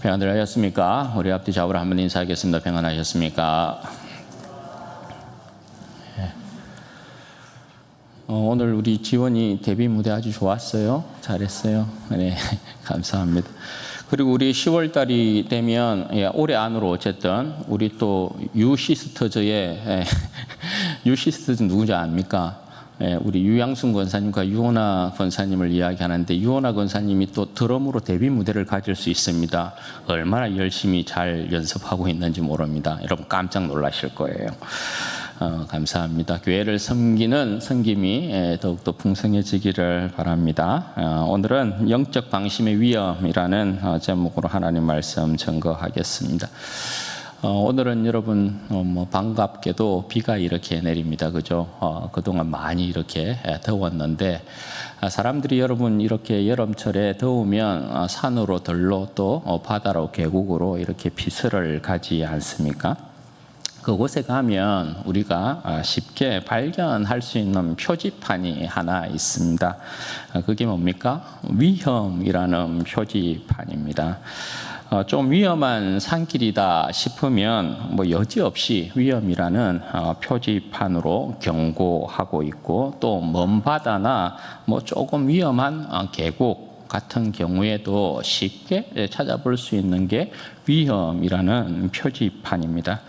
평안들 하셨습니까? 우리 앞뒤 좌우로 한번 인사하겠습니다. 평안하셨습니까? 오늘 우리 지원이 데뷔 무대 아주 좋았어요. 잘했어요. 네, 감사합니다. 그리고 우리 10월 달이 되면 올해 안으로 어쨌든 우리 또 유시스터즈의 유시스터즈 누구지 압니까? 우리 유양순 권사님과 유호나 권사님을 이야기하는데 유호나 권사님이 또 드럼으로 데뷔 무대를 가질 수 있습니다. 얼마나 열심히 잘 연습하고 있는지 모릅니다. 여러분 깜짝 놀라실 거예요. 감사합니다. 교회를 섬기는 섬김이 더욱더 풍성해지기를 바랍니다. 오늘은 영적 방심의 위험이라는 제목으로 하나님 말씀 증거하겠습니다. 오늘은 여러분 반갑게도 비가 이렇게 내립니다. 그죠? 그동안 많이 이렇게 더웠는데 사람들이 여러분 이렇게 여름철에 더우면 산으로 들로 또 바다로 계곡으로 이렇게 피서를 가지 않습니까? 그곳에 가면 우리가 쉽게 발견할 수 있는 표지판이 하나 있습니다. 그게 뭡니까? 위험이라는 표지판입니다. 좀 위험한 산길이다 싶으면 여지없이 위험이라는 표지판으로 경고하고 있고 또 먼 바다나 조금 위험한 계곡 같은 경우에도 쉽게 찾아볼 수 있는 게 위험이라는 표지판입니다.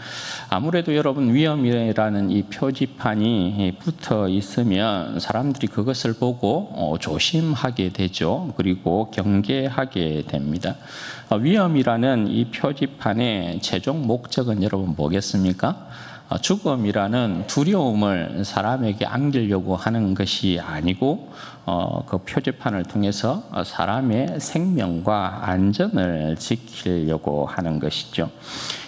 아무래도 여러분 위험이라는 이 표지판이 붙어 있으면 사람들이 그것을 보고 조심하게 되죠. 그리고 경계하게 됩니다. 위험이라는 이 표지판의 최종 목적은 여러분 뭐겠습니까? 죽음이라는 두려움을 사람에게 안기려고 하는 것이 아니고 그 표지판을 통해서 사람의 생명과 안전을 지키려고 하는 것이죠.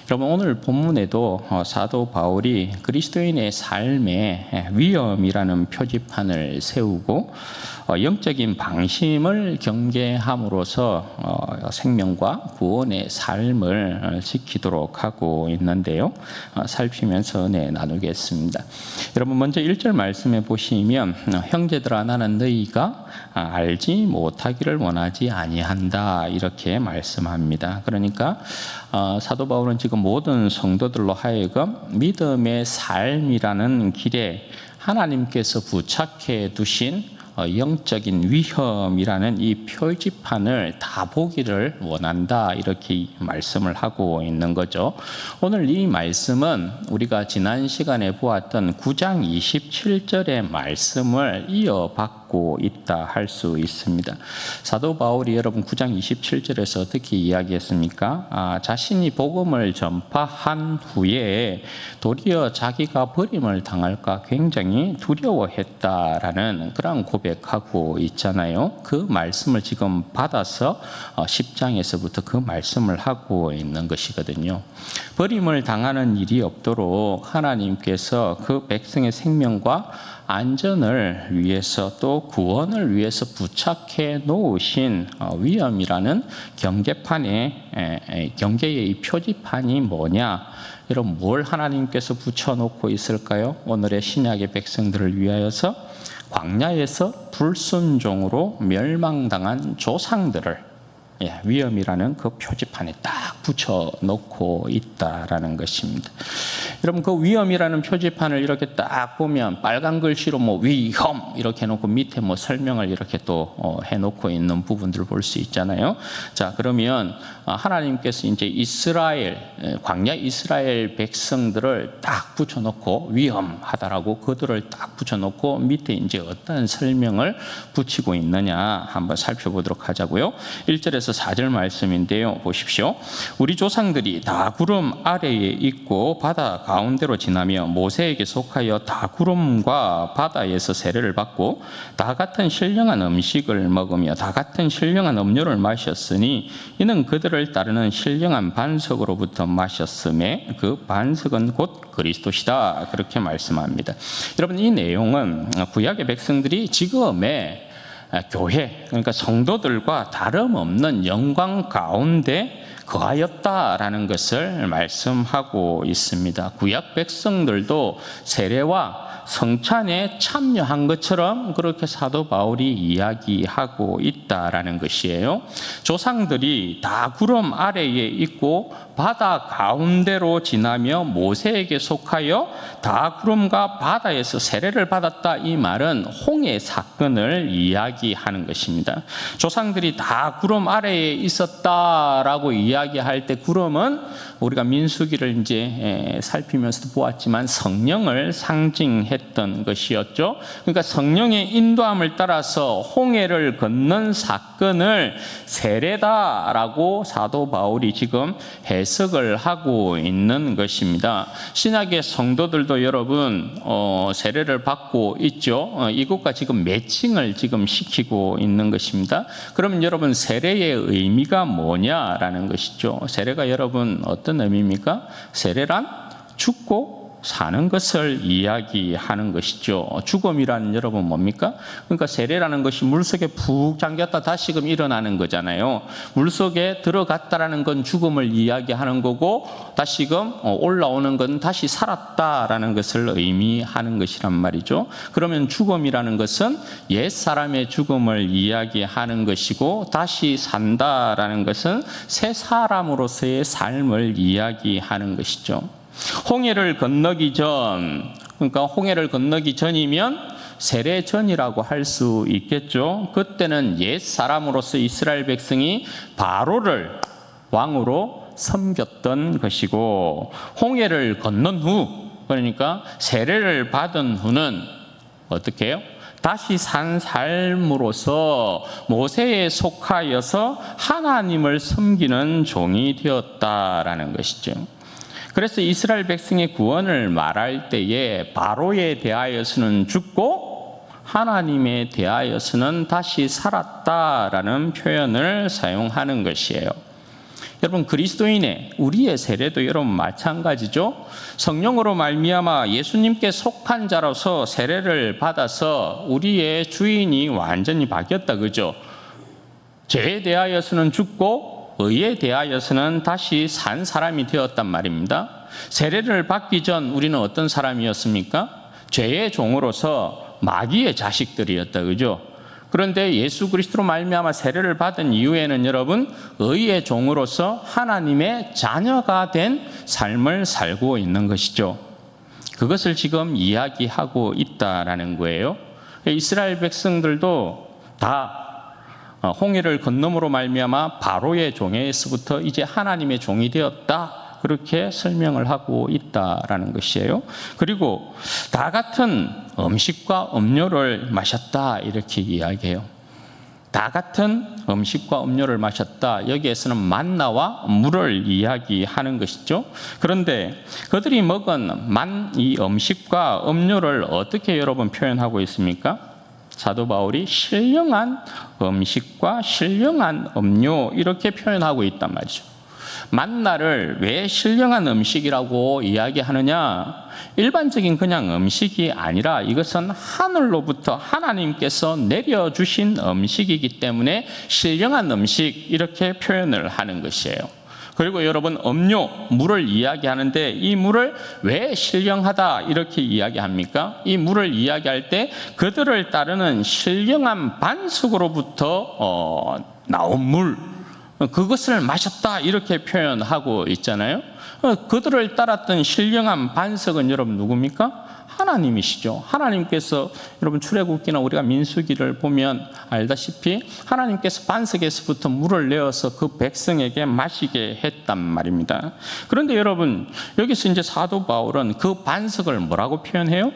여러분 오늘 본문에도 사도 바울이 그리스도인의 삶에 위험이라는 표지판을 세우고 영적인 방심을 경계함으로써 생명과 구원의 삶을 지키도록 하고 있는데요. 살피면서 나누겠습니다. 여러분 먼저 1절 말씀해 보시면 형제들아 나는 너희가 알지 못하기를 원하지 아니한다 이렇게 말씀합니다. 그러니까 사도 바울은 지금 모든 성도들로 하여금 믿음의 삶이라는 길에 하나님께서 부착해 두신 영적인 위험이라는 이 표지판을 다 보기를 원한다 이렇게 말씀을 하고 있는 거죠. 오늘 이 말씀은 우리가 지난 시간에 보았던 9장 27절의 말씀을 이어받고 있다 할 수 있습니다. 사도 바울이 여러분 9장 27절에서 어떻게 이야기했습니까? 자신이 복음을 전파한 후에 도리어 자기가 버림을 당할까 굉장히 두려워했다라는 그런 고백하고 있잖아요. 그 말씀을 지금 받아서 10장에서부터 그 말씀을 하고 있는 것이거든요. 버림을 당하는 일이 없도록 하나님께서 그 백성의 생명과 안전을 위해서 또 구원을 위해서 부착해 놓으신 위험이라는 경계의 이 표지판이 뭐냐? 여러분 뭘 하나님께서 붙여놓고 있을까요? 오늘의 신약의 백성들을 위하여서 광야에서 불순종으로 멸망당한 조상들을 위험이라는 그 표지판에 딱 붙여놓고 있다라는 것입니다. 여러분 그 위험이라는 표지판을 이렇게 딱 보면 빨간 글씨로 위험 이렇게 해놓고 밑에 설명을 이렇게 또 해놓고 있는 부분들을 볼 수 있잖아요. 자 그러면 하나님께서 이제 광야 이스라엘 백성들을 딱 붙여놓고 위험하다라고 그들을 딱 붙여놓고 밑에 이제 어떤 설명을 붙이고 있느냐 한번 살펴보도록 하자고요. 1절에서 4절 말씀인데요. 보십시오. 우리 조상들이 다 구름 아래에 있고 바다 가운데로 지나며 모세에게 속하여 다 구름과 바다에서 세례를 받고 다 같은 신령한 음식을 먹으며 다 같은 신령한 음료를 마셨으니 이는 그들을 따르는 신령한 반석으로부터 마셨음에 그 반석은 곧 그리스도시다. 그렇게 말씀합니다. 여러분 이 내용은 구약의 백성들이 지금의 교회 그러니까 성도들과 다름없는 영광 가운데 거하였다라는 것을 말씀하고 있습니다. 구약 백성들도 세례와 성찬에 참여한 것처럼 그렇게 사도 바울이 이야기하고 있다라는 것이에요. 조상들이 다 구름 아래에 있고 바다 가운데로 지나며 모세에게 속하여 다 구름과 바다에서 세례를 받았다. 이 말은 홍해 사건을 이야기하는 것입니다. 조상들이 다 구름 아래에 있었다라고 이야기할 때 구름은 우리가 민수기를 이제 살피면서도 보았지만 성령을 상징했던 것이었죠. 그러니까 성령의 인도함을 따라서 홍해를 건넌 사건을 세례다라고 사도 바울이 지금 해석을 하고 있는 것입니다. 신약의 성도들도 여러분 세례를 받고 있죠. 이것과 지금 매칭을 지금 시키고 있는 것입니다. 그러면 여러분 세례의 의미가 뭐냐라는 것이죠. 세례가 여러분 어떤 의미입니까? 세례란 죽고 사는 것을 이야기하는 것이죠. 죽음이란 여러분 뭡니까? 그러니까 세례라는 것이 물속에 푹 잠겼다 다시금 일어나는 거잖아요. 물속에 들어갔다라는 건 죽음을 이야기하는 거고 다시금 올라오는 건 다시 살았다라는 것을 의미하는 것이란 말이죠. 그러면 죽음이라는 것은 옛사람의 죽음을 이야기하는 것이고 다시 산다라는 것은 새 사람으로서의 삶을 이야기하는 것이죠. 홍해를 건너기 전, 그러니까 홍해를 건너기 전이면 세례 전이라고 할 수 있겠죠. 그때는 옛 사람으로서 이스라엘 백성이 바로를 왕으로 섬겼던 것이고, 홍해를 건넌 후, 그러니까 세례를 받은 후는 어떻게 해요? 다시 산 삶으로서 모세에 속하여서 하나님을 섬기는 종이 되었다라는 것이죠. 그래서 이스라엘 백성의 구원을 말할 때에 바로에 대하여서는 죽고 하나님에 대하여서는 다시 살았다라는 표현을 사용하는 것이에요. 여러분 그리스도인의 우리의 세례도 여러분 마찬가지죠. 성령으로 말미암아 예수님께 속한 자로서 세례를 받아서 우리의 주인이 완전히 바뀌었다, 그죠? 죄에 대하여서는 죽고 의에 대하여서는 다시 산 사람이 되었단 말입니다. 세례를 받기 전 우리는 어떤 사람이었습니까? 죄의 종으로서 마귀의 자식들이었다, 그죠? 그런데 예수 그리스도로 말미암아 세례를 받은 이후에는 여러분 의의 종으로서 하나님의 자녀가 된 삶을 살고 있는 것이죠. 그것을 지금 이야기하고 있다라는 거예요. 이스라엘 백성들도 다 홍해를 건너므로 말미암아 바로의 종에서부터 이제 하나님의 종이 되었다, 그렇게 설명을 하고 있다라는 것이에요. 그리고 다 같은 음식과 음료를 마셨다, 이렇게 이야기해요. 다 같은 음식과 음료를 마셨다. 여기에서는 만나와 물을 이야기하는 것이죠. 그런데 그들이 먹은 이 음식과 음료를 어떻게 여러분 표현하고 있습니까? 사도 바울이 신령한 음식과 신령한 음료, 이렇게 표현하고 있단 말이죠. 만나를 왜 신령한 음식이라고 이야기하느냐? 일반적인 그냥 음식이 아니라 이것은 하늘로부터 하나님께서 내려주신 음식이기 때문에 신령한 음식, 이렇게 표현을 하는 것이에요. 그리고 여러분 음료, 물을 이야기하는데 이 물을 왜 신령하다 이렇게 이야기합니까? 이 물을 이야기할 때 그들을 따르는 신령한 반석으로부터 나온 물, 그것을 마셨다, 이렇게 표현하고 있잖아요. 그들을 따랐던 신령한 반석은 여러분 누굽니까? 하나님이시죠. 하나님께서 여러분 출애굽기나 우리가 민수기를 보면 알다시피 하나님께서 반석에서부터 물을 내어서 그 백성에게 마시게 했단 말입니다. 그런데 여러분 여기서 이제 사도 바울은 그 반석을 뭐라고 표현해요?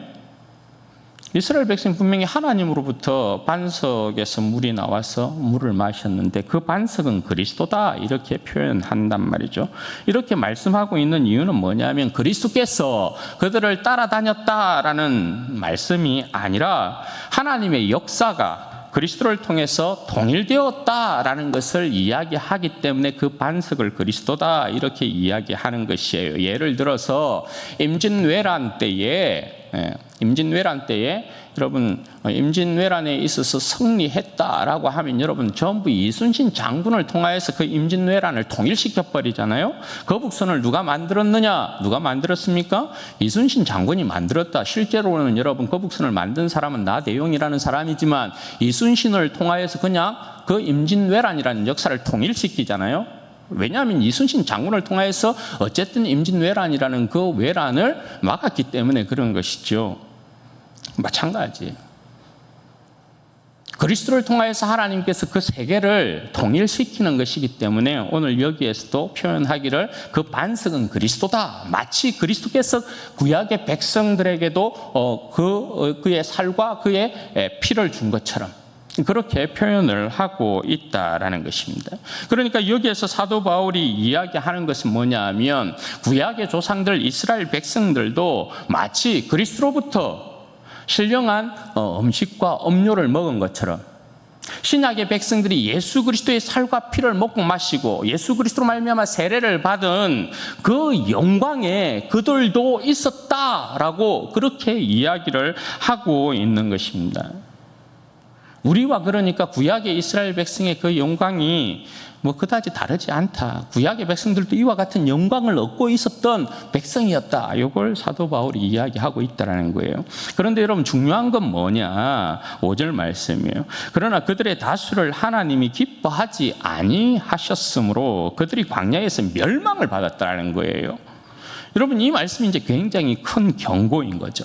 이스라엘 백성 분명히 하나님으로부터 반석에서 물이 나와서 물을 마셨는데 그 반석은 그리스도다, 이렇게 표현한단 말이죠. 이렇게 말씀하고 있는 이유는 뭐냐면 그리스도께서 그들을 따라다녔다라는 말씀이 아니라 하나님의 역사가 그리스도를 통해서 통일되었다라는 것을 이야기하기 때문에 그 반석을 그리스도다, 이렇게 이야기하는 것이에요. 예를 들어서 임진왜란 때에 임진왜란 때에 여러분 임진왜란에 있어서 승리했다라고 하면 여러분 전부 이순신 장군을 통하여서 그 임진왜란을 통일시켜 버리잖아요. 거북선을 누가 만들었느냐? 누가 만들었습니까? 이순신 장군이 만들었다. 실제로는 여러분 거북선을 만든 사람은 나대용이라는 사람이지만 이순신을 통하여서 그냥 그 임진왜란이라는 역사를 통일시키잖아요. 왜냐하면 이순신 장군을 통해서 어쨌든 임진왜란이라는 그 왜란을 막았기 때문에 그런 것이죠. 마찬가지. 그리스도를 통해서 하나님께서 그 세계를 통일시키는 것이기 때문에 오늘 여기에서도 표현하기를 그 반석은 그리스도다. 마치 그리스도께서 구약의 백성들에게도 그의 살과 그의 피를 준 것처럼 그렇게 표현을 하고 있다라는 것입니다. 그러니까 여기에서 사도 바울이 이야기하는 것은 뭐냐면 구약의 조상들 이스라엘 백성들도 마치 그리스도로부터 신령한 음식과 음료를 먹은 것처럼 신약의 백성들이 예수 그리스도의 살과 피를 먹고 마시고 예수 그리스도로 말미암아 세례를 받은 그 영광에 그들도 있었다라고 그렇게 이야기를 하고 있는 것입니다. 우리와 그러니까 구약의 이스라엘 백성의 그 영광이 그다지 다르지 않다. 구약의 백성들도 이와 같은 영광을 얻고 있었던 백성이었다. 이걸 사도 바울이 이야기하고 있다는 거예요. 그런데 여러분 중요한 건 뭐냐? 5절 말씀이에요. 그러나 그들의 다수를 하나님이 기뻐하지 아니하셨으므로 그들이 광야에서 멸망을 받았다는 거예요. 여러분 이 말씀이 이제 굉장히 큰 경고인 거죠.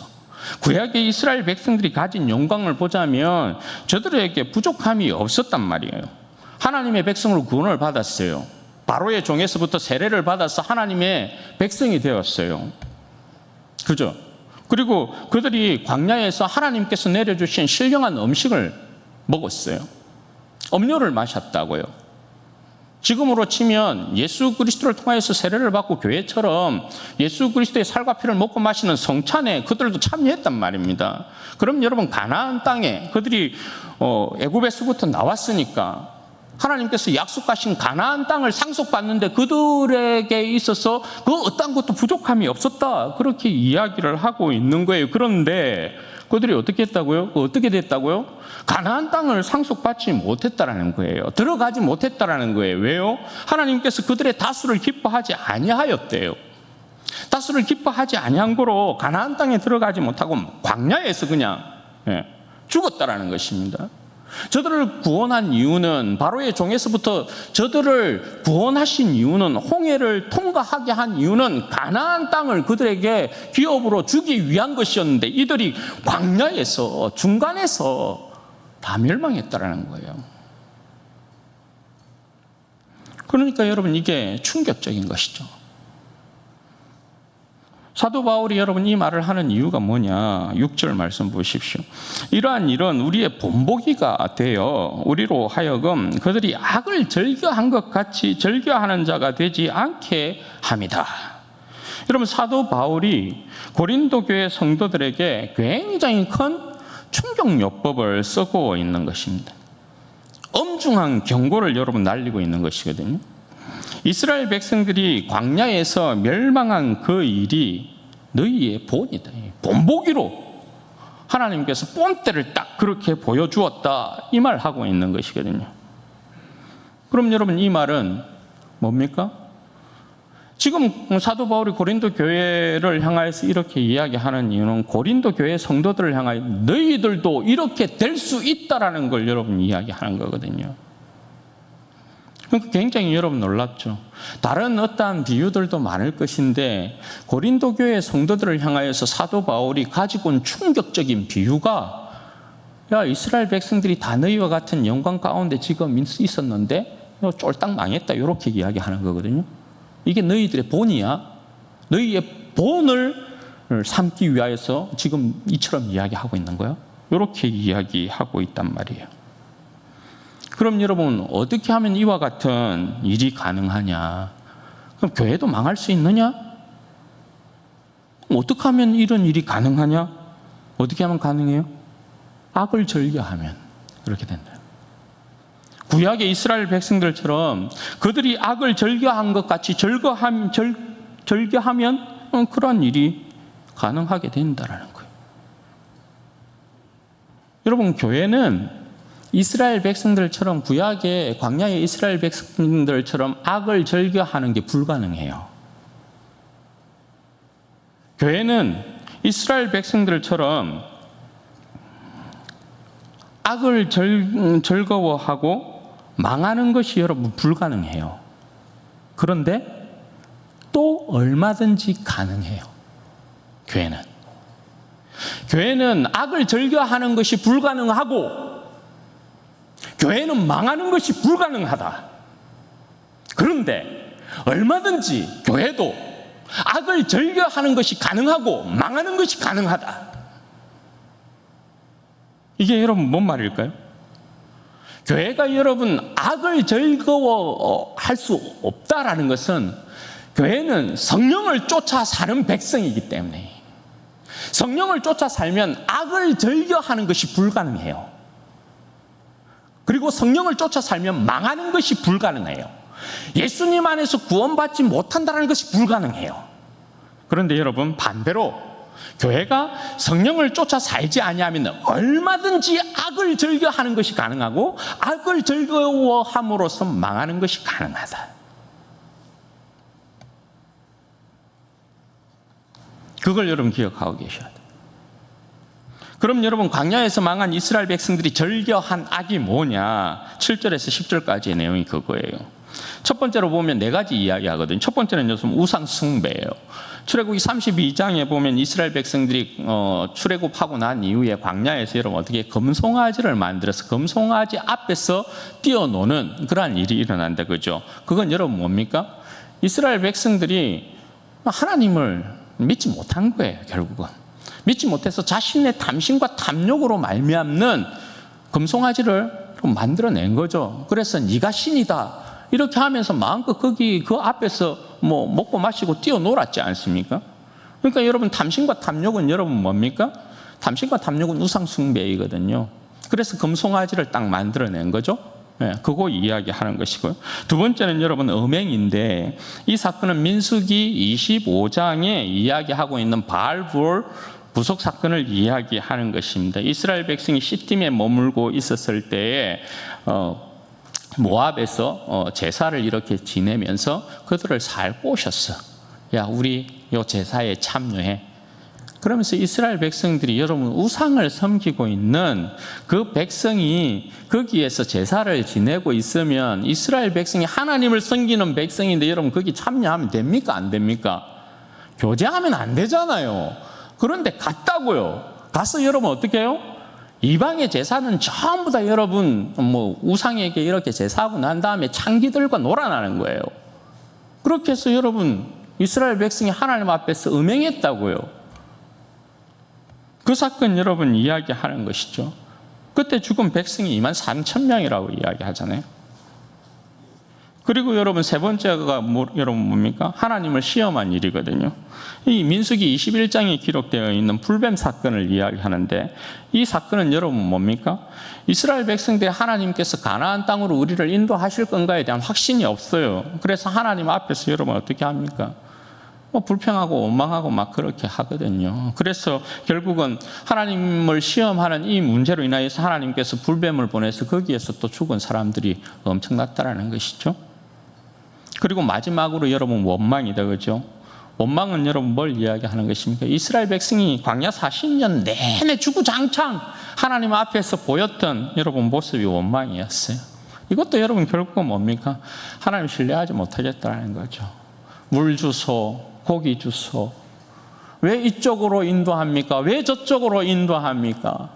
구약의 이스라엘 백성들이 가진 영광을 보자면 저들에게 부족함이 없었단 말이에요. 하나님의 백성으로 구원을 받았어요. 바로의 종에서부터 세례를 받아서 하나님의 백성이 되었어요. 그죠? 그리고 그들이 광야에서 하나님께서 내려주신 신령한 음식을 먹었어요. 음료를 마셨다고요. 지금으로 치면 예수 그리스도를 통해서 세례를 받고 교회처럼 예수 그리스도의 살과 피를 먹고 마시는 성찬에 그들도 참여했단 말입니다. 그럼 여러분 가나안 땅에 그들이 애굽에서부터 나왔으니까 하나님께서 약속하신 가나안 땅을 상속받는데 그들에게 있어서 그 어떤 것도 부족함이 없었다. 그렇게 이야기를 하고 있는 거예요. 그런데 그들이 어떻게 했다고요? 어떻게 됐다고요? 가나안 땅을 상속받지 못했다라는 거예요. 들어가지 못했다라는 거예요. 왜요? 하나님께서 그들의 다수를 기뻐하지 아니하였대요. 다수를 기뻐하지 아니한 거로 가나안 땅에 들어가지 못하고 광야에서 그냥 죽었다라는 것입니다. 저들을 구원한 이유는 바로의 종에서부터 저들을 구원하신 이유는 홍해를 통과하게 한 이유는 가나안 땅을 그들에게 기업으로 주기 위한 것이었는데 이들이 광야에서 중간에서 다 멸망했다라는 거예요. 그러니까 여러분 이게 충격적인 것이죠. 사도 바울이 여러분 이 말을 하는 이유가 뭐냐? 6절 말씀 보십시오. 이러한 일은 우리의 본보기가 되어 우리로 하여금 그들이 악을 즐겨한 것 같이 즐겨하는 자가 되지 않게 함이다. 여러분 사도 바울이 고린도 교회 성도들에게 굉장히 큰 충격요법을 쓰고 있는 것입니다. 엄중한 경고를 여러분 날리고 있는 것이거든요. 이스라엘 백성들이 광야에서 멸망한 그 일이 너희의 본이다. 본보기로 하나님께서 본때를 딱 그렇게 보여주었다. 이 말 하고 있는 것이거든요. 그럼 여러분 이 말은 뭡니까? 지금 사도 바울이 고린도 교회를 향해서 이렇게 이야기하는 이유는 고린도 교회 성도들을 향하여 너희들도 이렇게 될 수 있다라는 걸 여러분 이야기하는 거거든요. 굉장히 여러분 놀랍죠. 다른 어떠한 비유들도 많을 것인데 고린도 교회 성도들을 향하여서 사도 바울이 가지고 온 충격적인 비유가 야 이스라엘 백성들이 다 너희와 같은 영광 가운데 지금 있었는데 쫄딱 망했다 이렇게 이야기하는 거거든요. 이게 너희들의 본이야. 너희의 본을 삼기 위하여서 지금 이처럼 이야기하고 있는 거야. 이렇게 이야기하고 있단 말이에요. 그럼 여러분 어떻게 하면 이와 같은 일이 가능하냐? 그럼 교회도 망할 수 있느냐? 어떻게 하면 이런 일이 가능하냐? 어떻게 하면 가능해요? 악을 즐겨하면 그렇게 된다. 구약의 이스라엘 백성들처럼 그들이 악을 즐겨한 것 같이 즐겨하면 그런 일이 가능하게 된다라는 거예요. 여러분, 교회는 이스라엘 백성들처럼, 구약의 광야의 이스라엘 백성들처럼 악을 즐겨하는 게 불가능해요. 교회는 이스라엘 백성들처럼 악을 즐거워하고 망하는 것이 여러분 불가능해요. 그런데 또 얼마든지 가능해요. 교회는 악을 즐겨하는 것이 불가능하고, 교회는 망하는 것이 불가능하다. 그런데 얼마든지 교회도 악을 즐겨하는 것이 가능하고 망하는 것이 가능하다. 이게 여러분 뭔 말일까요? 교회가 여러분 악을 즐거워할 수 없다라는 것은, 교회는 성령을 쫓아 사는 백성이기 때문에, 성령을 쫓아 살면 악을 즐겨하는 것이 불가능해요. 그리고 성령을 쫓아 살면 망하는 것이 불가능해요. 예수님 안에서 구원받지 못한다는 것이 불가능해요. 그런데 여러분, 반대로 교회가 성령을 쫓아 살지 아니하면 얼마든지 악을 즐겨하는 것이 가능하고, 악을 즐거워함으로써 망하는 것이 가능하다. 그걸 여러분 기억하고 계셔야 돼요. 그럼 여러분, 광야에서 망한 이스라엘 백성들이 즐겨한 악이 뭐냐? 7절에서 10절까지의 내용이 그거예요. 첫 번째로 보면 네 가지 이야기하거든요. 첫 번째는 여러분 우상 숭배예요. 출애굽기 32장에 보면 이스라엘 백성들이 출애굽하고 난 이후에 광야에서 여러분 어떻게 금송아지를 만들어서 금송아지 앞에서 뛰어노는 그러한 일이 일어난다, 그죠? 그건 여러분 뭡니까? 이스라엘 백성들이 하나님을 믿지 못한 거예요. 결국은 믿지 못해서 자신의 탐심과 탐욕으로 말미암는 금송아지를 만들어낸 거죠. 그래서 네가 신이다 이렇게 하면서 마음껏 거기 그 앞에서 뭐 먹고 마시고 뛰어놀았지 않습니까? 그러니까 여러분, 탐심과 탐욕은 여러분 뭡니까? 탐심과 탐욕은 우상 숭배이거든요. 그래서 금송아지를 딱 만들어낸 거죠. 네, 그거 이야기하는 것이고요. 두 번째는 여러분 음행인데, 이 사건은 민수기 25장에 이야기하고 있는 바알부올 부속 사건을 이야기하는 것입니다. 이스라엘 백성이 시딤에 머물고 있었을 때에 모압에서 제사를 이렇게 지내면서 그들을 살 꼬셨어. 야, 우리 요 제사에 참여해. 그러면서 이스라엘 백성들이 여러분 우상을 섬기고 있는 그 백성이 거기에서 제사를 지내고 있으면, 이스라엘 백성이 하나님을 섬기는 백성인데 여러분 거기 참여하면 됩니까? 안 됩니까? 교제하면 안 되잖아요. 그런데 갔다고요. 가서 여러분 어떻게 해요? 이방의 제사는 전부 다 여러분 우상에게 이렇게 제사하고 난 다음에 창기들과 놀아나는 거예요. 그렇게 해서 여러분 이스라엘 백성이 하나님 앞에서 음행했다고요. 그 사건 여러분 이야기하는 것이죠. 그때 죽은 백성이 24,000명이라고 이야기하잖아요. 그리고 여러분 세 번째가 여러분 뭡니까? 하나님을 시험한 일이거든요. 이 민수기 21장에 기록되어 있는 불뱀 사건을 이야기하는데, 이 사건은 여러분 뭡니까? 이스라엘 백성들이 하나님께서 가나안 땅으로 우리를 인도하실 건가에 대한 확신이 없어요. 그래서 하나님 앞에서 여러분 어떻게 합니까? 불평하고 원망하고 막 그렇게 하거든요. 그래서 결국은 하나님을 시험하는 이 문제로 인하여서 하나님께서 불뱀을 보내서 거기에서 또 죽은 사람들이 엄청났다라는 것이죠. 그리고 마지막으로 여러분 원망이다, 그죠? 원망은 여러분 뭘 이야기하는 것입니까? 이스라엘 백성이 광야 40년 내내 주구장창 하나님 앞에서 보였던 여러분 모습이 원망이었어요. 이것도 여러분 결국은 뭡니까? 하나님 신뢰하지 못하겠다는 거죠. 물 주소, 고기 주소. 왜 이쪽으로 인도합니까? 왜 저쪽으로 인도합니까?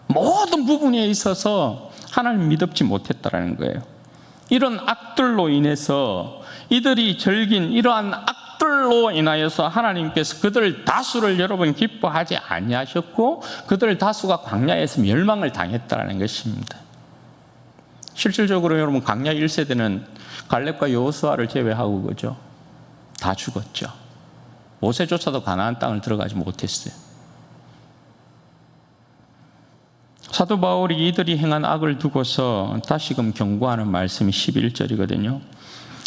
모든 부분에 있어서 하나님 믿지 못했다는 거예요. 이런 악들로 인해서, 이들이 즐긴 이러한 악들로 인하여서 하나님께서 그들 다수를 여러분 기뻐하지 아니하셨고, 그들 다수가 광야에서 멸망을 당했다는 것입니다. 실질적으로 여러분 광야 1세대는 갈렙과 여호수아를 제외하고 그죠? 다 죽었죠. 모세조차도 가나안 땅을 들어가지 못했어요. 사도 바울이 이들이 행한 악을 두고서 다시금 경고하는 말씀이 11절이거든요.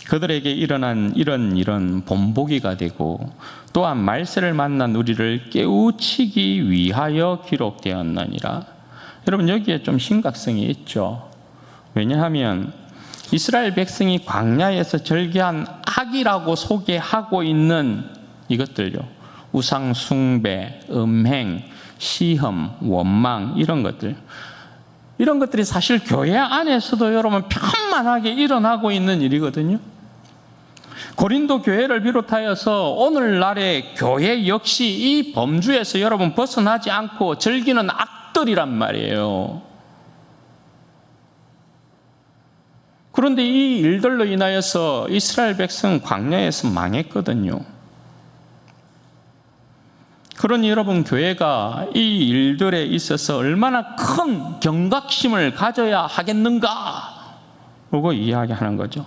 그들에게 일어난 이런 본보기가 되고, 또한 말세를 만난 우리를 깨우치기 위하여 기록되었느니라. 여러분 여기에 좀 심각성이 있죠. 왜냐하면 이스라엘 백성이 광야에서 절개한 악이라고 소개하고 있는 이것들요, 우상 숭배, 음행, 시험, 원망, 이런 것들이 사실 교회 안에서도 여러분 편만하게 일어나고 있는 일이거든요. 고린도 교회를 비롯하여서 오늘날의 교회 역시 이 범주에서 여러분 벗어나지 않고 즐기는 악들이란 말이에요. 그런데 이 일들로 인하여서 이스라엘 백성은 광야에서 망했거든요. 그러니 여러분 교회가 이 일들에 있어서 얼마나 큰 경각심을 가져야 하겠는가, 그거 이야기하는 거죠.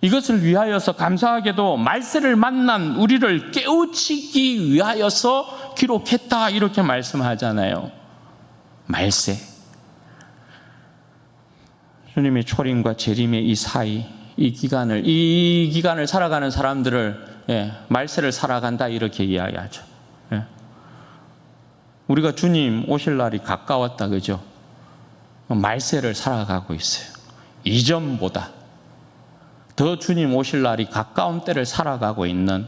이것을 위하여서 감사하게도 말세를 만난 우리를 깨우치기 위하여서 기록했다, 이렇게 말씀하잖아요. 말세, 주님의 초림과 재림의 이 사이, 이 기간을 살아가는 사람들을 말세를 살아간다, 이렇게 이야기하죠. 우리가 주님 오실 날이 가까웠다, 그죠? 말세를 살아가고 있어요. 이전보다 더 주님 오실 날이 가까운 때를 살아가고 있는,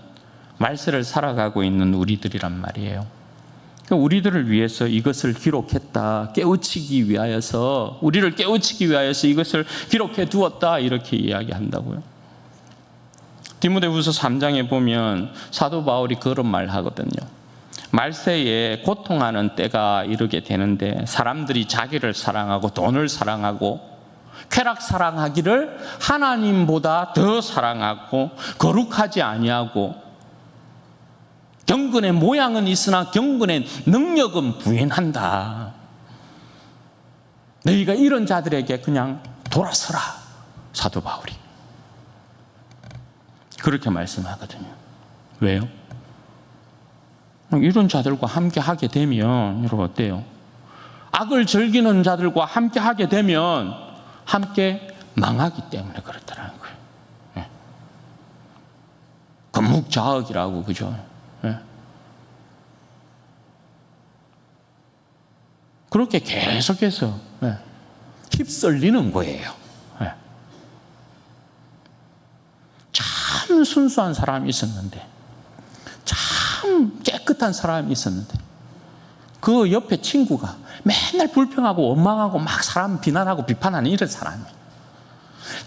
말세를 살아가고 있는 우리들이란 말이에요. 우리들을 위해서 이것을 기록했다, 깨우치기 위하여서, 우리를 깨우치기 위하여서 이것을 기록해 두었다, 이렇게 이야기한다고요. 디모데후서 3장에 보면 사도 바울이 그런 말 하거든요. 말세에 고통하는 때가 이르게 되는데 사람들이 자기를 사랑하고 돈을 사랑하고 쾌락 사랑하기를 하나님보다 더 사랑하고 거룩하지 아니하고 경건의 모양은 있으나 경건의 능력은 부인한다. 너희가 이런 자들에게 그냥 돌아서라, 사도 바울이 그렇게 말씀하거든요. 왜요? 이런 자들과 함께 하게 되면 여러분 어때요? 악을 즐기는 자들과 함께 하게 되면 함께 망하기 때문에 그렇다는 거예요. 금묵자학이라고, 그죠? 그렇게 계속해서 휩쓸리는 거예요. 참 순수한 사람이 있었는데, 참 깨끗한 사람이 있었는데, 그 옆에 친구가 맨날 불평하고 원망하고 막 사람 비난하고 비판하는 이런 사람이에요.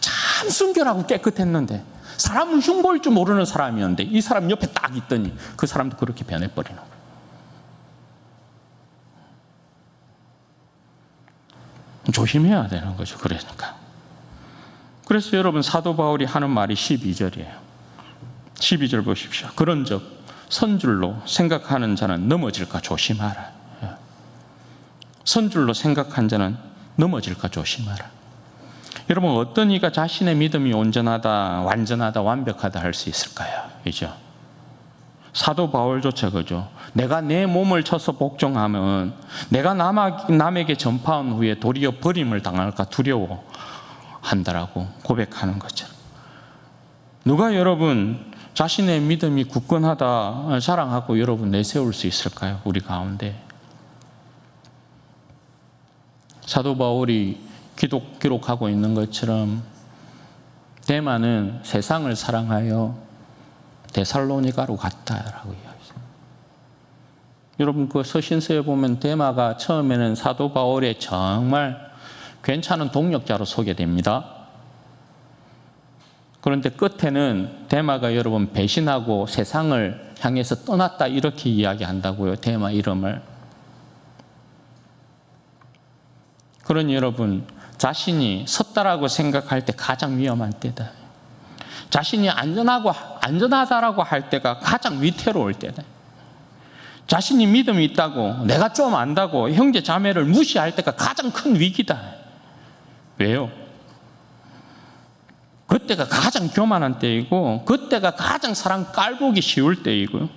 참 순결하고 깨끗했는데 사람은 흉볼 줄 모르는 사람이었는데 이 사람 옆에 딱 있더니 그 사람도 그렇게 변해버리는 거예요. 조심해야 되는 거죠. 그래서 여러분 사도 바울이 하는 말이 12절이에요. 12절 보십시오. 그런즉 선줄로 생각하는 자는 넘어질까 조심하라. 선줄로 생각한 자는 넘어질까 조심하라. 여러분 어떤 이가 자신의 믿음이 온전하다, 완전하다, 완벽하다 할 수 있을까요? 그죠? 사도 바울조차 그죠? 내가 내 몸을 쳐서 복종하면 내가 남에게 전파한 후에 도리어 버림을 당할까 두려워한다라고 고백하는 거죠. 누가 여러분 자신의 믿음이 굳건하다 자랑하고 여러분 내세울 수 있을까요? 우리 가운데. 사도 바울이 기록하고 있는 것처럼 데마는 세상을 사랑하여 데살로니가로 갔다라고 이야기해요. 여러분 그 서신서에 보면 데마가 처음에는 사도 바울의 정말 괜찮은 동역자로 소개됩니다. 그런데 끝에는 데마가 여러분 배신하고 세상을 향해서 떠났다, 이렇게 이야기한다고요. 데마 이름을. 그러니 여러분 자신이 섰다라고 생각할 때 가장 위험한 때다. 자신이 안전하다라고 할 때가 가장 위태로울 때다. 자신이 믿음이 있다고, 내가 좀 안다고 형제 자매를 무시할 때가 가장 큰 위기다. 왜요? 그때가 가장 교만한 때이고, 그때가 가장 사람 깔보기 쉬울 때이고요,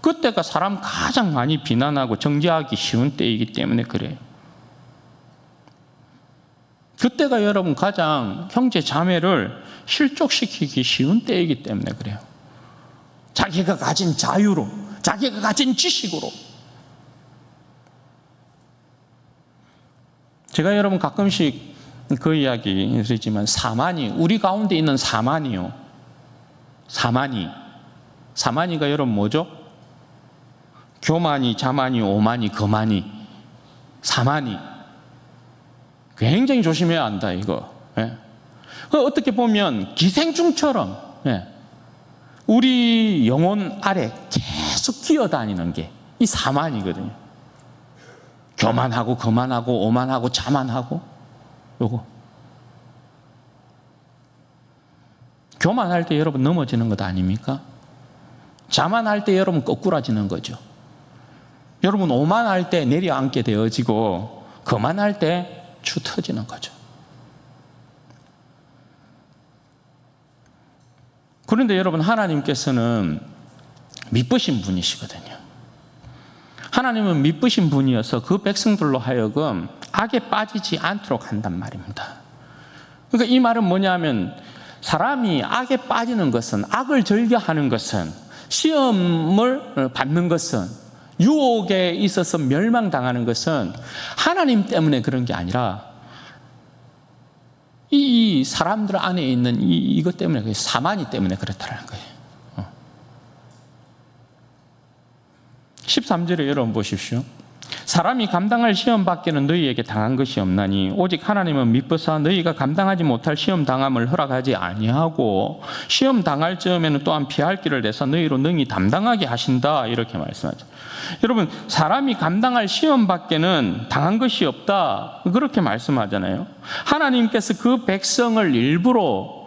그때가 사람 가장 많이 비난하고 정죄하기 쉬운 때이기 때문에 그래요. 그때가 여러분 가장 형제 자매를 실족시키기 쉬운 때이기 때문에 그래요. 자기가 가진 자유로, 자기가 가진 지식으로 제가 여러분 가끔씩 그 이야기 드리지만 사마니, 우리 가운데 있는 사마니요. 사마니가 여러분 뭐죠? 교만이, 자만이, 오만이, 거만이, 사마니. 굉장히 조심해야 한다, 이거. 예. 어떻게 보면 기생충처럼, 예, 우리 영혼 아래 계속 기어다니는 게 이 사만이거든요. 교만하고, 거만하고, 오만하고, 자만하고, 요거. 교만할 때 여러분 넘어지는 것 아닙니까? 자만할 때 여러분 거꾸라지는 거죠. 여러분 오만할 때 내려앉게 되어지고, 거만할 때 추 터지는 거죠. 그런데 여러분 하나님께서는 미쁘신 분이시거든요. 하나님은 미쁘신 분이어서 그 백성들로 하여금 악에 빠지지 않도록 한단 말입니다. 그러니까 이 말은 뭐냐면 사람이 악에 빠지는 것은, 악을 즐겨하는 것은, 시험을 받는 것은, 유혹에 있어서 멸망당하는 것은 하나님 때문에 그런 게 아니라 이 사람들 안에 있는 이것 때문에, 사만이 때문에 그렇다는 거예요. 13절에 여러분 보십시오. 사람이 감당할 시험 밖에는 너희에게 당한 것이 없나니 오직 하나님은 미쁘사 너희가 감당하지 못할 시험 당함을 허락하지 아니하고 시험 당할 즈음에는 또한 피할 길을 내서 너희로 능히 담당하게 하신다, 이렇게 말씀하죠. 여러분, 사람이 감당할 시험 밖에는 당한 것이 없다, 그렇게 말씀하잖아요. 하나님께서 그 백성을 일부러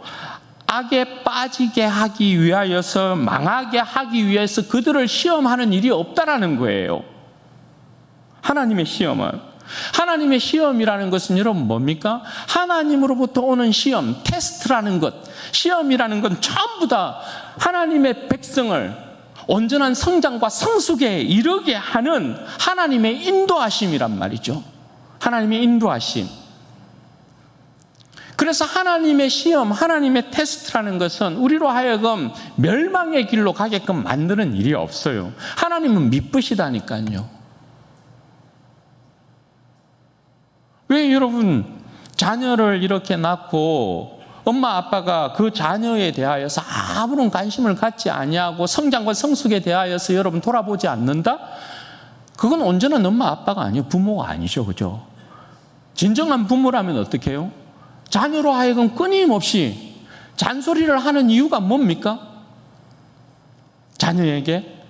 악에 빠지게 하기 위하여서, 망하게 하기 위해서 그들을 시험하는 일이 없다라는 거예요. 하나님의 시험이라는 것은 여러분 뭡니까? 하나님으로부터 오는 시험, 테스트라는 것, 시험이라는 건 전부 다 하나님의 백성을 온전한 성장과 성숙에 이르게 하는 하나님의 인도하심이란 말이죠. 하나님의 인도하심. 그래서 하나님의 시험, 하나님의 테스트라는 것은 우리로 하여금 멸망의 길로 가게끔 만드는 일이 없어요. 하나님은 미쁘시다니까요. 왜 여러분 자녀를 이렇게 낳고 엄마 아빠가 그 자녀에 대하여서 아무런 관심을 갖지 아니하고 성장과 성숙에 대하여서 여러분 돌아보지 않는다? 그건 온전한 엄마 아빠가 아니에요. 부모가 아니죠. 그죠? 진정한 부모라면 어떻게 해요? 자녀로 하여금 끊임없이 잔소리를 하는 이유가 뭡니까? 자녀에게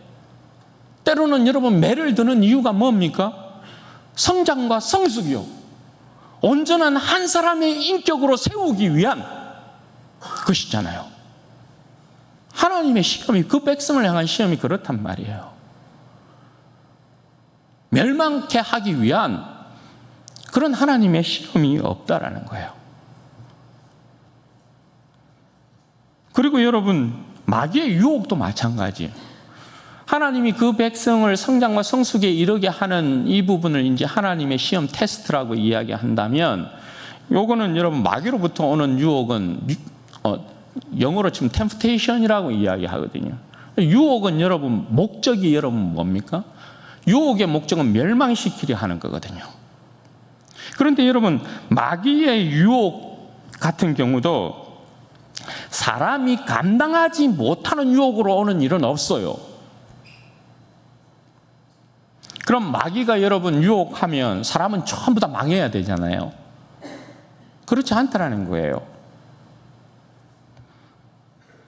때로는 여러분 매를 드는 이유가 뭡니까? 성장과 성숙이요. 온전한 한 사람의 인격으로 세우기 위한 것이잖아요. 하나님의 시험이, 그 백성을 향한 시험이 그렇단 말이에요. 멸망케 하기 위한 그런 하나님의 시험이 없다라는 거예요. 그리고 여러분, 마귀의 유혹도 마찬가지예요. 하나님이 그 백성을 성장과 성숙에 이르게 하는 이 부분을 이제 하나님의 시험 테스트라고 이야기한다면, 요거는 여러분 마귀로부터 오는 유혹은 영어로 치면 temptation이라고 이야기하거든요. 유혹은 여러분 목적이 여러분 뭡니까? 유혹의 목적은 멸망시키려 하는 거거든요. 그런데 여러분 마귀의 유혹 같은 경우도 사람이 감당하지 못하는 유혹으로 오는 일은 없어요. 그럼 마귀가 여러분 유혹하면 사람은 전부 다 망해야 되잖아요. 그렇지 않다라는 거예요.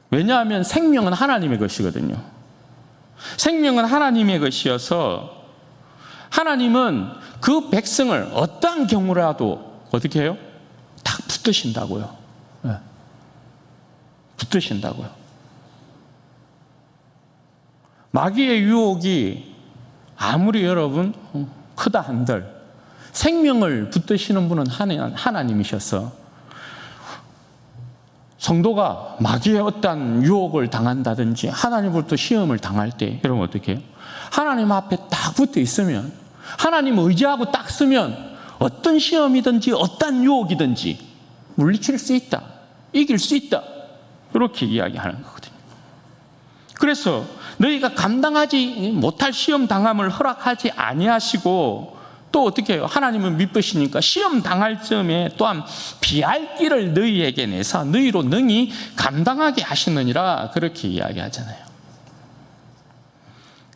왜냐하면 생명은 하나님의 것이거든요. 생명은 하나님의 것이어서 하나님은 그 백성을 어떠한 경우라도 어떻게 해요? 딱 붙드신다고요. 네. 붙드신다고요. 마귀의 유혹이 아무리 여러분 크다 한들 생명을 붙드시는 분은 하나님이셔서 성도가 마귀의 어떤 유혹을 당한다든지 하나님으로부터 시험을 당할 때 여러분 어떻게 해요? 하나님 앞에 딱 붙어 있으면, 하나님 의지하고 딱 쓰면 어떤 시험이든지 어떤 유혹이든지 물리칠 수 있다, 이길 수 있다, 이렇게 이야기하는 거거든요. 그래서 너희가 감당하지 못할 시험 당함을 허락하지 아니하시고 또 어떻게 해요? 하나님은 미쁘시니까 시험 당할 즈음에 또한 피할 길을 너희에게 내사 너희로 능히 감당하게 하시느니라 그렇게 이야기하잖아요.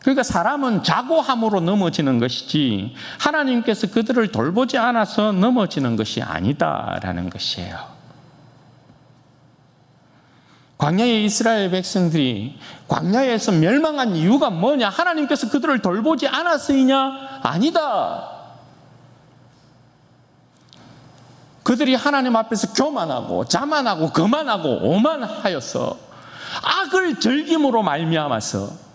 그러니까 사람은 자고함으로 넘어지는 것이지 하나님께서 그들을 돌보지 않아서 넘어지는 것이 아니다라는 것이에요. 광야의 이스라엘 백성들이 광야에서 멸망한 이유가 뭐냐? 하나님께서 그들을 돌보지 않았으냐? 아니다. 그들이 하나님 앞에서 교만하고 자만하고 거만하고 오만하여서 악을 즐김으로 말미암아서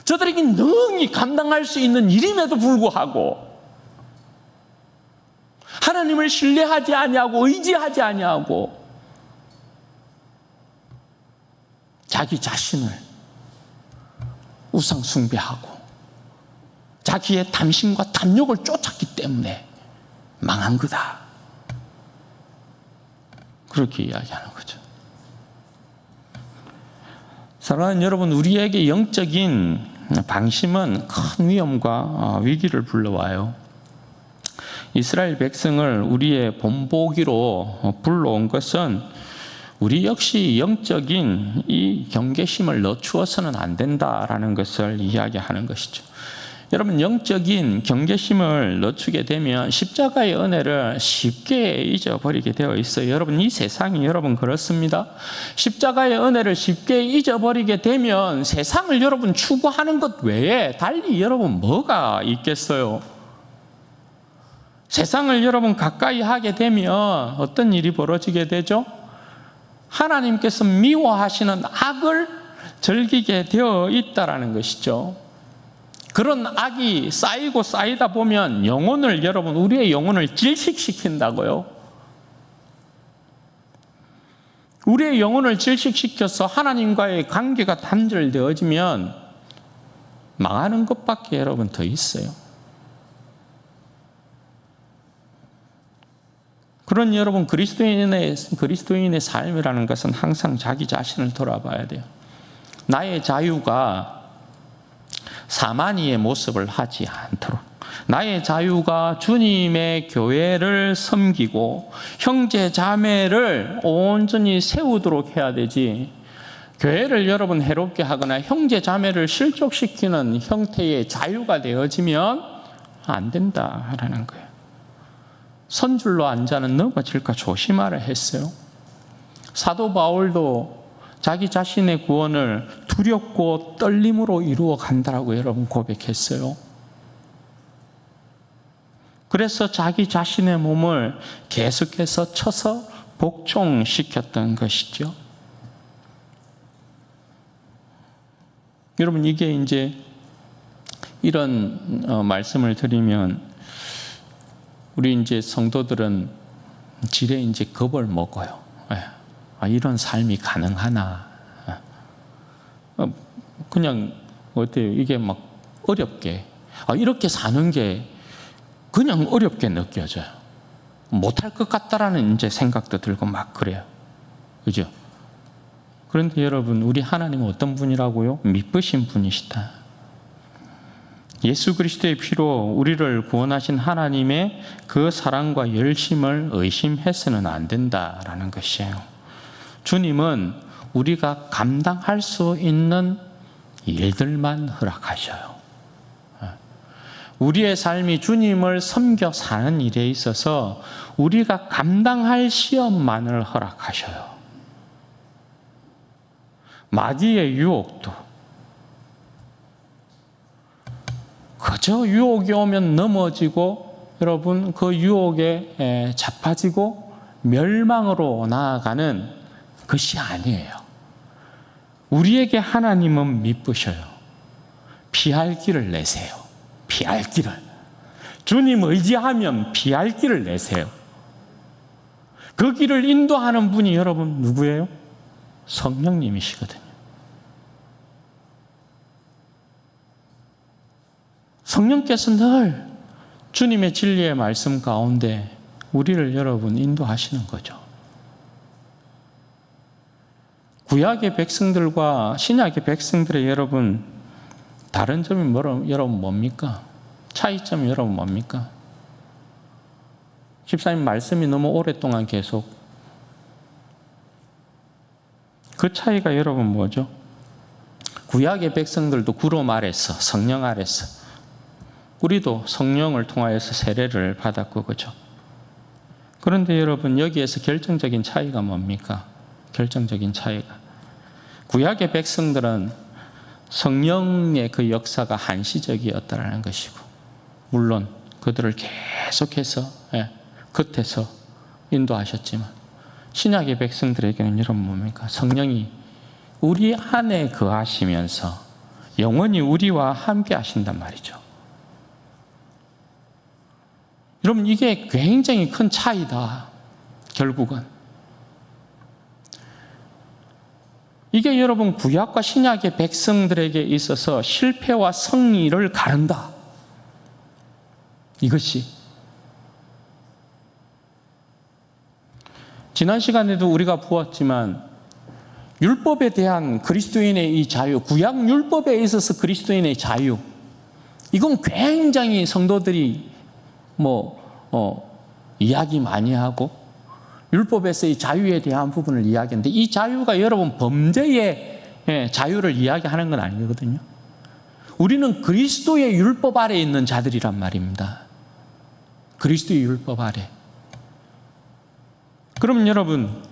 저들에게 능히 감당할 수 있는 일임에도 불구하고 하나님을 신뢰하지 아니하고 의지하지 아니하고 자기 자신을 우상 숭배하고 자기의 탐심과 탐욕을 쫓았기 때문에 망한 거다. 그렇게 이야기하는 거죠. 사랑하는 여러분, 우리에게 영적인 방심은 큰 위험과 위기를 불러와요. 이스라엘 백성을 우리의 본보기로 불러온 것은 우리 역시 영적인 이 경계심을 늦추어서는 안 된다라는 것을 이야기하는 것이죠. 여러분, 영적인 경계심을 늦추게 되면 십자가의 은혜를 쉽게 잊어버리게 되어 있어요. 여러분, 이 세상이 여러분 그렇습니다. 십자가의 은혜를 쉽게 잊어버리게 되면 세상을 여러분 추구하는 것 외에 달리 여러분 뭐가 있겠어요? 세상을 여러분 가까이 하게 되면 어떤 일이 벌어지게 되죠? 하나님께서 미워하시는 악을 즐기게 되어 있다라는 것이죠. 그런 악이 쌓이고 쌓이다 보면 영혼을 여러분 우리의 영혼을 질식시킨다고요. 우리의 영혼을 질식시켜서 하나님과의 관계가 단절되어지면 망하는 것밖에 여러분 더 있어요. 그런 여러분 그리스도인의 삶이라는 것은 항상 자기 자신을 돌아봐야 돼요. 나의 자유가 사마니의 모습을 하지 않도록, 나의 자유가 주님의 교회를 섬기고 형제 자매를 온전히 세우도록 해야 되지, 교회를 여러분 해롭게 하거나 형제 자매를 실족시키는 형태의 자유가 되어지면 안 된다라는 거예요. 선줄로 앉아는 넘어질까 조심하라 했어요. 사도 바울도 자기 자신의 구원을 두렵고 떨림으로 이루어 간다라고 여러분 고백했어요. 그래서 자기 자신의 몸을 계속해서 쳐서 복종시켰던 것이죠. 여러분, 이게 이제 이런 말씀을 드리면 우리 이제 성도들은 지레 이제 겁을 먹어요. 이런 삶이 가능하나? 그냥 어때요? 이게 막 어렵게 이렇게 사는 게 그냥 어렵게 느껴져요. 못할 것 같다라는 이제 생각도 들고 막 그래요. 그죠? 그런데 여러분, 우리 하나님은 어떤 분이라고요? 미쁘신 분이시다. 예수 그리스도의 피로 우리를 구원하신 하나님의 그 사랑과 열심을 의심해서는 안 된다라는 것이에요. 주님은 우리가 감당할 수 있는 일들만 허락하셔요. 우리의 삶이 주님을 섬겨 사는 일에 있어서 우리가 감당할 시험만을 허락하셔요. 마귀의 유혹도 그저 유혹이 오면 넘어지고 여러분 그 유혹에 자빠지고 멸망으로 나아가는 것이 아니에요. 우리에게 하나님은 미쁘셔요. 피할 길을 내세요. 피할 길을. 주님 의지하면 피할 길을 내세요. 그 길을 인도하는 분이 여러분 누구예요? 성령님이시거든요. 성령께서 늘 주님의 진리의 말씀 가운데 우리를 여러분 인도하시는 거죠. 구약의 백성들과 신약의 백성들의 여러분 다른 점이 여러분 뭡니까? 차이점이 여러분 뭡니까? 집사님 말씀이 너무 오랫동안 계속, 그 차이가 여러분 뭐죠? 구약의 백성들도 구름 아래서, 성령 아래서, 우리도 성령을 통하여서 세례를 받았고, 그죠? 그런데 여러분, 여기에서 결정적인 차이가 뭡니까? 결정적인 차이가, 구약의 백성들은 성령의 그 역사가 한시적이었다는 것이고, 물론 그들을 계속해서 겉에서 인도하셨지만, 신약의 백성들에게는 여러분 뭡니까? 성령이 우리 안에 거하시면서 영원히 우리와 함께 하신단 말이죠. 여러분, 이게 굉장히 큰 차이다. 결국은 이게 여러분 구약과 신약의 백성들에게 있어서 실패와 승리를 가른다. 이것이 지난 시간에도 우리가 보았지만, 율법에 대한 그리스도인의 이 자유, 구약 율법에 있어서 그리스도인의 자유, 이건 굉장히 성도들이 이야기 많이 하고, 율법에서의 자유에 대한 부분을 이야기하는데, 이 자유가 여러분 범죄의 자유를 이야기하는 건 아니거든요. 우리는 그리스도의 율법 아래에 있는 자들이란 말입니다. 그리스도의 율법 아래. 그럼 여러분,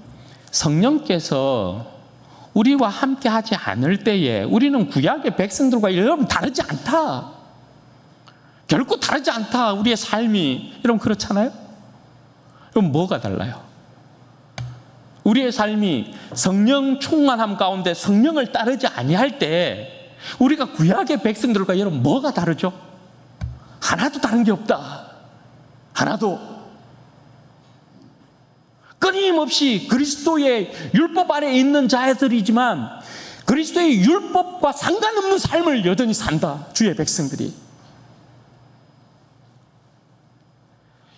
성령께서 우리와 함께 하지 않을 때에 우리는 구약의 백성들과 여러분 다르지 않다. 결코 다르지 않다. 우리의 삶이. 여러분 그렇잖아요? 그럼 뭐가 달라요? 우리의 삶이 성령 충만함 가운데 성령을 따르지 아니할 때 우리가 구약의 백성들과 여러분 뭐가 다르죠? 하나도 다른 게 없다. 하나도. 끊임없이 그리스도의 율법 아래에 있는 자들이지만 그리스도의 율법과 상관없는 삶을 여전히 산다. 주의 백성들이.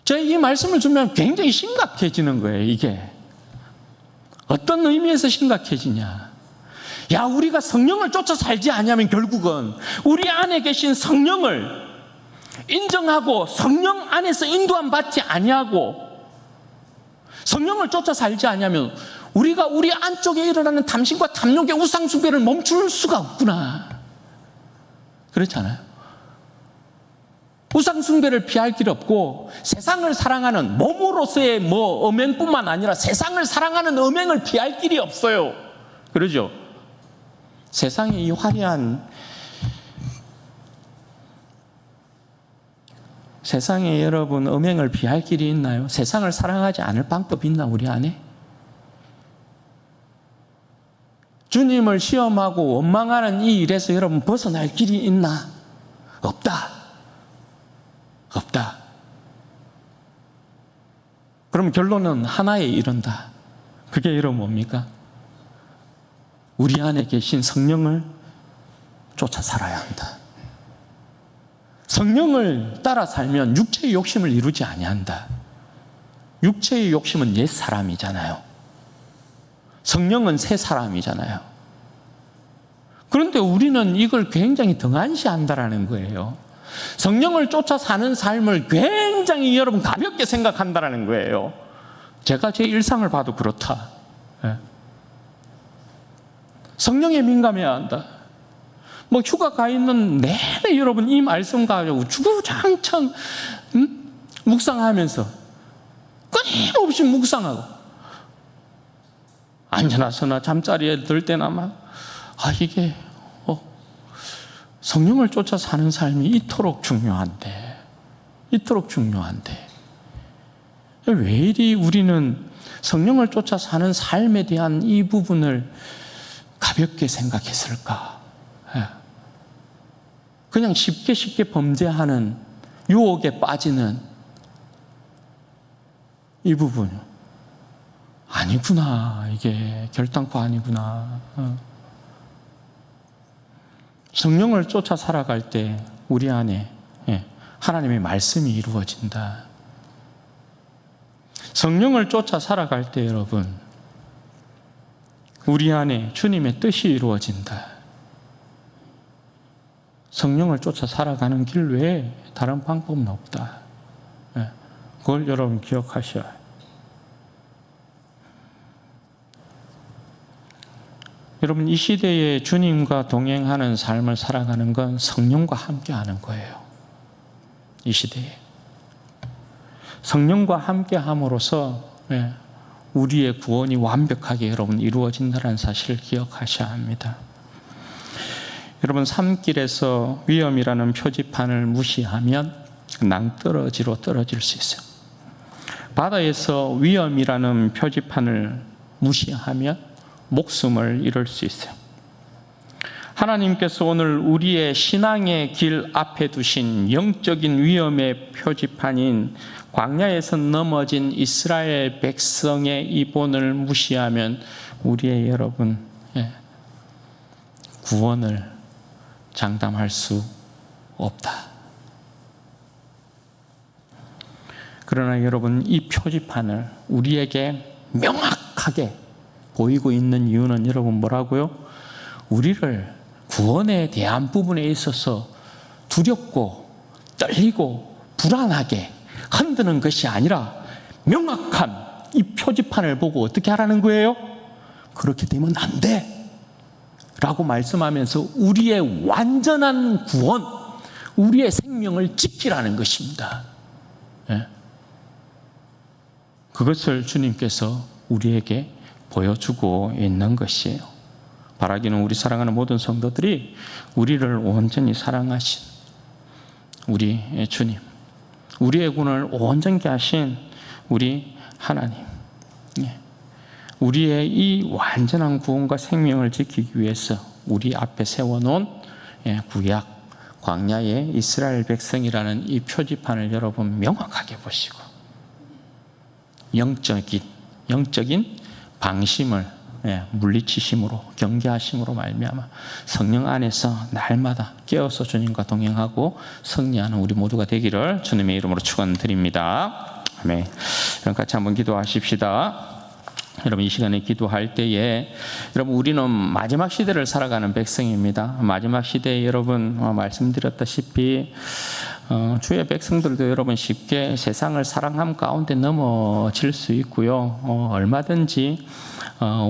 제가 이 말씀을 주면 굉장히 심각해지는 거예요. 이게 어떤 의미에서 심각해지냐? 야, 우리가 성령을 쫓아 살지 않으면 결국은 우리 안에 계신 성령을 인정하고 성령 안에서 인도함 받지 아니하고 성령을 쫓아 살지 않으면 우리가 우리 안쪽에 일어나는 탐심과 탐욕의 우상 숭배를 멈출 수가 없구나. 그렇잖아요. 우상 숭배를 피할 길 없고 세상을 사랑하는 몸으로서의 음행뿐만 아니라 세상을 사랑하는 음행을 피할 길이 없어요. 그러죠? 세상의 이 화려한 세상에 여러분 음행을 피할 길이 있나요? 세상을 사랑하지 않을 방법이 있나 우리 안에? 주님을 시험하고 원망하는 이 일에서 여러분 벗어날 길이 있나? 없다. 없다. 그럼 결론은 하나에 이른다. 그게 여러분 뭡니까? 우리 안에 계신 성령을 쫓아 살아야 한다. 성령을 따라 살면 육체의 욕심을 이루지 아니한다. 육체의 욕심은 옛 사람이잖아요. 성령은 새 사람이잖아요. 그런데 우리는 이걸 굉장히 등한시한다라는 거예요. 성령을 쫓아 사는 삶을 굉장히 여러분 가볍게 생각한다라는 거예요. 제가 제 일상을 봐도 그렇다. 성령에 민감해야 한다. 휴가 가 있는 내내 여러분 이 말씀 가지고 주구장창 묵상하면서 끊임없이 묵상하고 앉아나 서나 잠자리에 들 때나 이게 성령을 쫓아 사는 삶이 이토록 중요한데 왜 이리 우리는 성령을 쫓아 사는 삶에 대한 이 부분을 가볍게 생각했을까? 그냥 쉽게 범죄하는 유혹에 빠지는 이 부분 아니구나. 이게 결단코 아니구나. 성령을 쫓아 살아갈 때 우리 안에 하나님의 말씀이 이루어진다. 성령을 쫓아 살아갈 때 여러분 우리 안에 주님의 뜻이 이루어진다. 성령을 쫓아 살아가는 길 외에 다른 방법은 없다. 그걸 여러분 기억하셔야 해요. 여러분, 이 시대에 주님과 동행하는 삶을 살아가는 건 성령과 함께하는 거예요. 이 시대에 성령과 함께함으로써 우리의 구원이 완벽하게 여러분 이루어진다는 사실을 기억하셔야 합니다. 여러분, 산길에서 위험이라는 표지판을 무시하면 낭떠러지로 떨어질 수 있어요. 바다에서 위험이라는 표지판을 무시하면 목숨을 잃을 수 있어요. 하나님께서 오늘 우리의 신앙의 길 앞에 두신 영적인 위험의 표지판인 광야에서 넘어진 이스라엘 백성의 이 본을 무시하면 우리의 여러분 구원을 장담할 수 없다. 그러나 여러분, 이 표지판을 우리에게 명확하게 보이고 있는 이유는 여러분 뭐라고요? 우리를 구원에 대한 부분에 있어서 두렵고 떨리고 불안하게 흔드는 것이 아니라 명확한 이 표지판을 보고 어떻게 하라는 거예요? 그렇게 되면 안 돼 라고 말씀하면서 우리의 완전한 구원, 우리의 생명을 지키라는 것입니다. 그것을 주님께서 우리에게 보여주고 있는 것이에요. 바라기는 우리 사랑하는 모든 성도들이 우리를 온전히 사랑하신 우리 주님, 우리의 군을 온전케 하신 우리 하나님, 우리의 이 완전한 구원과 생명을 지키기 위해서 우리 앞에 세워놓은 구약 광야의 이스라엘 백성이라는 이 표지판을 여러분 명확하게 보시고 영적인 방심을 물리치심으로 경계하심으로 말미암아 성령 안에서 날마다 깨어서 주님과 동행하고 승리하는 우리 모두가 되기를 주님의 이름으로 축원드립니다. 아멘. 그럼 같이 한번 기도하십시다. 여러분, 이 시간에 기도할 때에 여러분, 우리는 마지막 시대를 살아가는 백성입니다. 마지막 시대에 여러분 말씀드렸다시피 주의 백성들도 여러분 쉽게 세상을 사랑함 가운데 넘어질 수 있고요. 얼마든지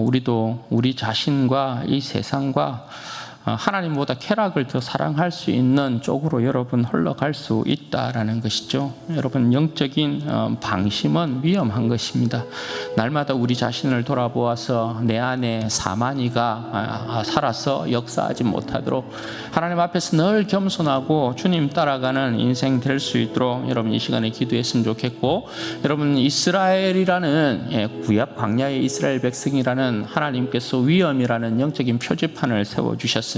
우리도 우리 자신과 이 세상과 하나님보다 쾌락을 더 사랑할 수 있는 쪽으로 여러분 흘러갈 수 있다라는 것이죠. 여러분, 영적인 방심은 위험한 것입니다. 날마다 우리 자신을 돌아보아서 내 안에 사마니가 살아서 역사하지 못하도록 하나님 앞에서 늘 겸손하고 주님 따라가는 인생 될 수 있도록 여러분 이 시간에 기도했으면 좋겠고, 여러분 이스라엘이라는 구약 광야의 이스라엘 백성이라는 하나님께서 위엄이라는 영적인 표지판을 세워주셨습니다.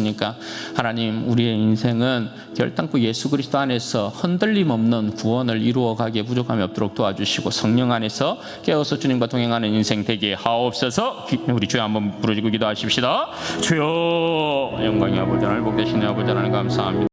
하나님, 우리의 인생은 결단코 예수 그리스도 안에서 흔들림 없는 구원을 이루어가기에 부족함이 없도록 도와주시고 성령 안에서 깨어서 주님과 동행하는 인생 되게 하옵소서. 우리 주여 한번 부르짖고 기도하십시다. 주여, 영광이 아버지 하나님, 복되신 아버지 하나님 감사합니다.